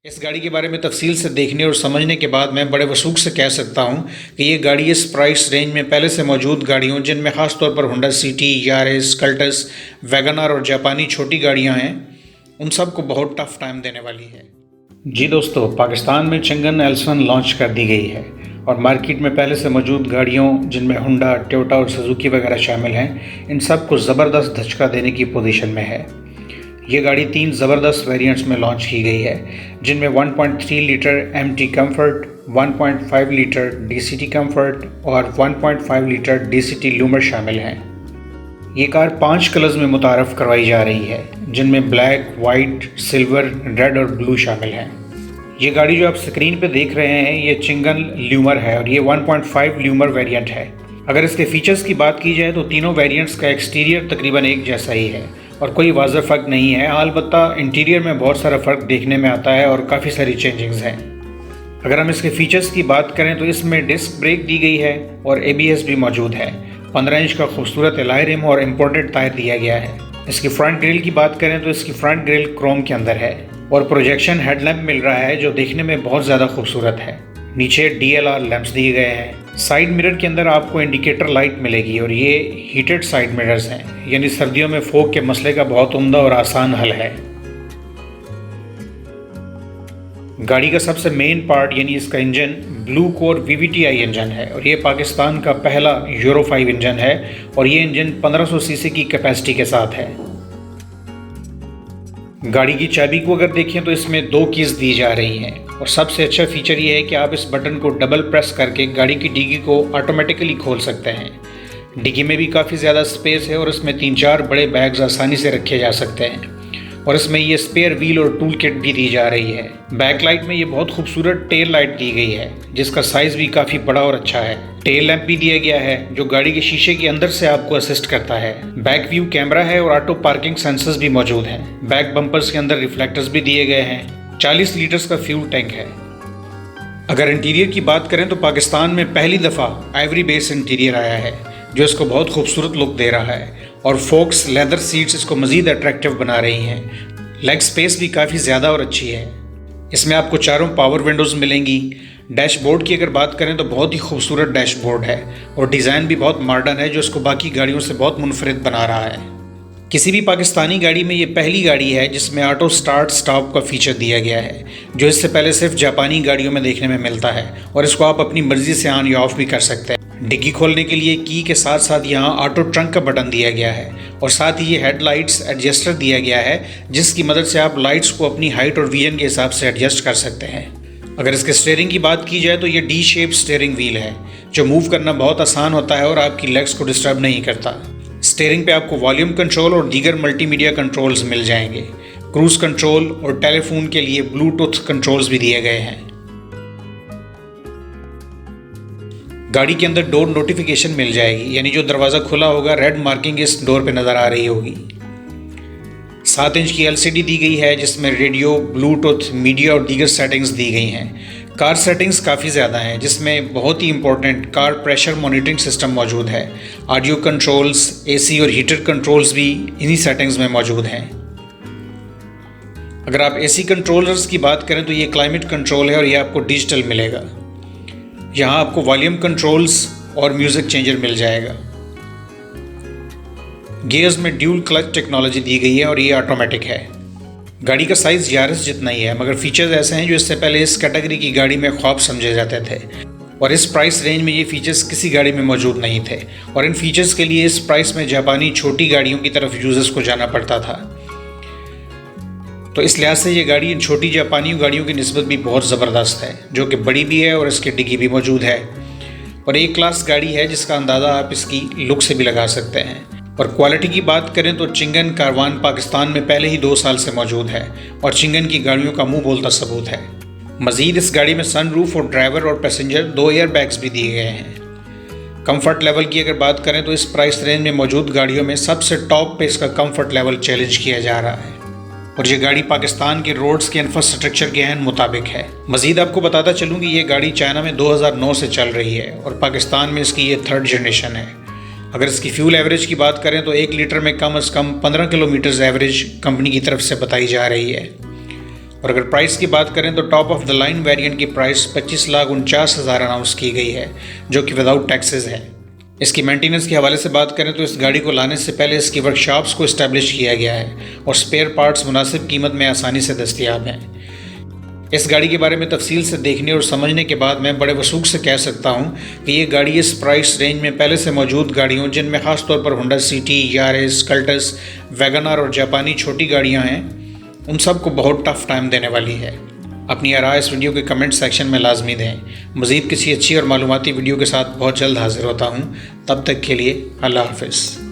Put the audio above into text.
इस गाड़ी के बारे में तफसील से देखने और समझने के बाद मैं बड़े वसूख से कह सकता हूँ कि ये गाड़ी इस प्राइस रेंज में पहले से मौजूद गाड़ियों जिनमें ख़ास तौर पर Honda city, Yaris, Cultus, WagonR और जापानी छोटी गाड़ियाँ हैं, उन सब को बहुत टफ टाइम देने वाली है। जी दोस्तों, पाकिस्तान में चिंगन L1 लॉन्च कर दी गई है और मार्केट में पहले से मौजूद गाड़ियों जिनमें होंडा, टोयोटा और सुजुकी वगैरह शामिल हैं, इन सब को ज़बरदस्त धचका देने की पोजीशन में है। ये गाड़ी 3 ज़बरदस्त वेरिएंट्स में लॉन्च की गई है, जिनमें 1.3 litre MT comfort, 1.5 litre DCT comfort और 1.5 लीटर DCT लूमर शामिल हैं। ये कार 5 कलर्स में मुतारफ़ करवाई जा रही है, जिनमें ब्लैक, वाइट, सिल्वर, रेड और ब्लू शामिल हैं। ये गाड़ी जो आप स्क्रीन पे देख रहे हैं, ये चिंगन ल्यूमर है और ये 1.5 ल्यूमर वेरिएंट है। अगर इसके फीचर्स की बात की जाए तो तीनों वेरिएंट्स का एक्सटीरियर तकरीबन एक जैसा ही है और कोई वाज़ह फ़र्क नहीं है। अलबत्ता इंटीरियर में बहुत सारा फ़र्क देखने में आता है और काफ़ी सारी चेंजिंग्स हैं। अगर हम इसके फीचर्स की बात करें तो इसमें डिस्क ब्रेक दी गई है और ABS भी मौजूद है। 15 इंच का खूबसूरत एलॉय रिम और इम्पोर्टेड टायर दिया गया है। इसकी फ्रंट ग्रिल की बात करें तो इसकी फ्रंट ग्रिल क्रोम के अंदर है और प्रोजेक्शन हेडलैम्प मिल रहा है जो देखने में बहुत ज़्यादा खूबसूरत है। नीचे DLR लैंप्स दिए गए हैं। साइड मिरर के अंदर आपको इंडिकेटर लाइट मिलेगी और ये हीटेड साइड मिरर्स हैं, यानी सर्दियों में फोग के मसले का बहुत उम्दा और आसान हल है। गाड़ी का सबसे मेन पार्ट यानी इसका engine blue core VVTi engine है और ये पाकिस्तान का पहला यूरो 5 इंजन है और ये इंजन 1500 सीसी की कैपेसिटी के साथ है। गाड़ी की चाबी को अगर देखें तो इसमें 2 कीज दी जा रही हैं और सबसे अच्छा फीचर ये है कि आप इस बटन को डबल प्रेस करके गाड़ी की डिग्गी को ऑटोमेटिकली खोल सकते हैं। डिग्गी में भी काफ़ी ज़्यादा स्पेस है और इसमें 3-4 बड़े बैग्स आसानी से रखे जा सकते हैं और इसमें ये स्पेयर व्हील और टूल किट भी दी जा रही है। बैक लाइट में ये बहुत खूबसूरत टेल लाइट दी गई है जिसका साइज़ भी काफ़ी बड़ा और अच्छा है। टेल लैंप भी दिया गया है जो गाड़ी के शीशे के अंदर से आपको असिस्ट करता है। बैक व्यू कैमरा है और ऑटो पार्किंग सेंसर्स भी मौजूद हैं। बैक बम्पर्स के अंदर रिफ्लेक्टर्स भी दिए गए हैं। 40 लीटर्स का फ्यूल टैंक है। अगर इंटीरियर की बात करें तो पाकिस्तान में पहली दफ़ा आइवरी बेस इंटीरियर आया है जो इसको बहुत खूबसूरत लुक दे रहा है और फोक्स लेदर सीट्स इसको मज़ीद अट्रैक्टिव बना रही हैं। लेग स्पेस भी काफ़ी ज़्यादा और अच्छी है। इसमें आपको चारों पावर विंडोज़ मिलेंगी। डैशबोर्ड की अगर बात करें तो बहुत ही खूबसूरत डैशबोर्ड है और डिज़ाइन भी बहुत मॉडर्न है जो इसको बाकी गाड़ियों से बहुत मुनफरिद बना रहा है। किसी भी पाकिस्तानी गाड़ी में ये पहली गाड़ी है जिसमें ऑटो स्टार्ट स्टॉप का फीचर दिया गया है, जो इससे पहले सिर्फ जापानी गाड़ियों में देखने में मिलता है और इसको आप अपनी मर्ज़ी से ऑन या ऑफ भी कर सकते हैं। डिग्गी खोलने के लिए की के साथ साथ यहाँ ऑटो ट्रंक का बटन दिया गया है और साथ ही ये हेडलाइट्स एडजस्टर दिया गया है जिसकी मदद से आप लाइट्स को अपनी हाइट और विजन के हिसाब से एडजस्ट कर सकते हैं। अगर इसके स्टीयरिंग की बात की जाए तो ये D शेप स्टीयरिंग व्हील है जो मूव करना बहुत आसान होता है और आपकी लेग्स को डिस्टर्ब नहीं करता। स्टीयरिंग पे आपको वॉल्यूम कंट्रोल और दीगर मल्टीमीडिया कंट्रोल्स मिल जाएंगे। क्रूज कंट्रोल और टेलीफोन के लिए ब्लूटूथ कंट्रोल्स भी दिए गए हैं। गाड़ी के अंदर डोर नोटिफिकेशन मिल जाएगी, यानी जो दरवाज़ा खुला होगा रेड मार्किंग इस डोर पे नज़र आ रही होगी। 7 इंच की LCD दी गई है जिसमें रेडियो, ब्लूटूथ, मीडिया और दीगर सेटिंग्स दी गई हैं। कार सेटिंग्स काफ़ी ज़्यादा हैं जिसमें बहुत ही important car pressure monitoring system मौजूद है। ऑडियो कंट्रोल्स, AC और हीटर कंट्रोल्स भी इन्हीं सेटिंग्स में मौजूद हैं। अगर आप AC कंट्रोलर्स की बात करें तो ये क्लाइमेट कंट्रोल है और ये आपको डिजिटल मिलेगा। यहाँ आपको वॉल्यूम कंट्रोल्स और म्यूज़िक चेंजर मिल जाएगा। गियर्स में ड्यूल क्लच टेक्नोलॉजी दी गई है और ये ऑटोमेटिक है। गाड़ी का साइज़ यारिस जितना ही है मगर फीचर्स ऐसे हैं जो इससे पहले इस कैटेगरी की गाड़ी में ख्वाब समझे जाते थे और इस प्राइस रेंज में ये फीचर्स किसी गाड़ी में मौजूद नहीं थे और इन फीचर्स के लिए इस प्राइस में जापानी छोटी गाड़ियों की तरफ यूजर्स को जाना पड़ता था। तो इस लिहाज से ये गाड़ी इन छोटी जापानी गाड़ियों की निस्बत भी बहुत ज़बरदस्त है जो कि बड़ी भी है और इसकी डिग्गी भी मौजूद है और एक क्लास गाड़ी है जिसका अंदाज़ा आप इसकी लुक से भी लगा सकते हैं। और क्वालिटी की बात करें तो चिंगन कारवान पाकिस्तान में पहले ही 2 साल से मौजूद है और चिंगन की गाड़ियों का मुंह बोलता सबूत है। मज़ीद इस गाड़ी में सनरूफ और ड्राइवर और पैसेंजर 2 एयर बैग्स भी दिए गए हैं। कंफर्ट लेवल की अगर बात करें तो इस प्राइस रेंज में मौजूद गाड़ियों में सबसे टॉप पे इसका कंफर्ट लेवल चैलेंज किया जा रहा है और ये गाड़ी पाकिस्तान के रोड्स के इंफ्रास्ट्रक्चर के अहम मुताबिक है। मज़ीद आपको बताता चलूँ कि ये गाड़ी चाइना में 2009 से चल रही है और पाकिस्तान में इसकी ये 3rd जनरेशन है। अगर इसकी फ्यूल एवरेज की बात करें तो 1 लीटर में कम से कम 15 किलोमीटर एवरेज कंपनी की तरफ से बताई जा रही है और अगर प्राइस की बात करें तो top of the line variant की प्राइस 25,49,000 अनाउंस की गई है, जो कि विदाउट टैक्सेस है। इसकी मेंटेनेंस के हवाले से बात करें तो इस गाड़ी को लाने से पहले इसकी वर्कशॉप्स को इस्टेब्लिश किया गया है और स्पेयर पार्ट्स मुनासिब कीमत में आसानी से दस्तयाब हैं। इस गाड़ी के बारे में तफसील से देखने और समझने के बाद मैं बड़े वसूख से कह सकता हूँ कि ये गाड़ी इस प्राइस रेंज में पहले से मौजूद गाड़ियों, जिनमें ख़ास तौर पर Honda city, Yaris, Cultus, WagonR और जापानी छोटी गाड़ियाँ हैं, उन सब को बहुत टफ टाइम देने वाली है। अपनी आराय इस वीडियो के कमेंट सेक्शन में लाजमी दें। मज़ीद किसी अच्छी और मालूमाती वीडियो के साथ बहुत जल्द हाजिर होता हूँ। तब तक के लिए अल्लाह हाफ़िज़।